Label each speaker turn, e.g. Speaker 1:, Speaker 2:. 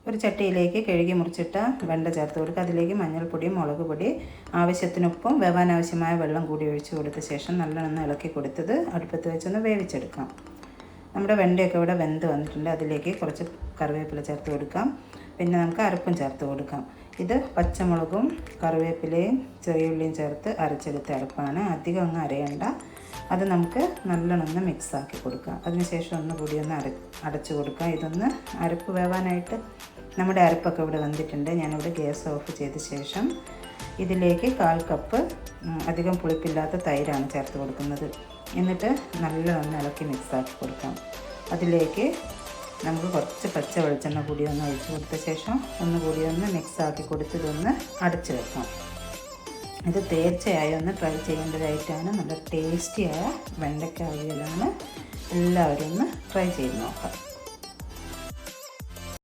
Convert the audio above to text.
Speaker 1: ഒരു ചട്ടിയിലേക്ക് കഴുകി മുറിച്ചിട്ട വെണ്ട ചേർത്ത് കൊടുക്കുക. അതിലേക്ക് മഞ്ഞൾപ്പൊടി, മുളക് പൊടി, ആവശ്യത്തിനൊപ്പം വേവാൻ ആവശ്യമായ വെള്ളം കൂടി ഒഴിച്ച് കൊടുത്ത ശേഷം നല്ലോണം ഇളക്കി കൊടുത്തത് അടുപ്പത്ത് വെച്ചൊന്ന് വേവിച്ചെടുക്കാം. നമ്മുടെ വെണ്ടയൊക്കെ ഇവിടെ വെന്ത് വന്നിട്ടുണ്ട്. അതിലേക്ക് കുറച്ച് കറിവേപ്പില ചേർത്ത് കൊടുക്കാം. പിന്നെ നമുക്ക് അരപ്പും ചേർത്ത് കൊടുക്കാം. ഇത് പച്ചമുളകും കറിവേപ്പിലയും ചെറിയ ഉള്ളിയും ചേർത്ത് അരച്ചെടുത്ത അരപ്പാണ്. അധികം അങ്ങ് അരയണ്ട. അത് നമുക്ക് നല്ലോണം മിക്സാക്കി കൊടുക്കാം. അതിനുശേഷം ഒന്നുകൂടി ഒന്ന് അടച്ചു കൊടുക്കാം. ഇതൊന്ന് അരപ്പ് വേവാനായിട്ട് നമ്മുടെ അരപ്പൊക്കെ ഇവിടെ വന്നിട്ടുണ്ട്. ഞാനിവിടെ ഗ്യാസ് ഓഫ് ചെയ്ത ശേഷം ഇതിലേക്ക് 1/4 കപ്പ് അധികം പുളിപ്പില്ലാത്ത തൈരാണ് ചേർത്ത് കൊടുക്കുന്നത്. എന്നിട്ട് നല്ലോണം ഇളക്കി മിക്സാക്കി കൊടുക്കാം. അതിലേക്ക് നമുക്ക് കുറച്ച് പച്ച വെളിച്ചെണ്ണ കൂടി ഒന്ന് ഒഴിച്ച് കൊടുത്ത ശേഷം ഒന്നുകൂടി ഒന്ന് മിക്സാക്കി കൊടുത്ത് ഇതൊന്ന് അടച്ചു വെക്കാം. ഇത് തീർച്ചയായും ഒന്ന് ട്രൈ ചെയ്യേണ്ടതായിട്ടാണ്. നല്ല ടേസ്റ്റിയായ വെണ്ടയ്ക്ക അവിയലാണ്. എല്ലാവരും ഒന്ന് ട്രൈ ചെയ്ത് നോക്കാം.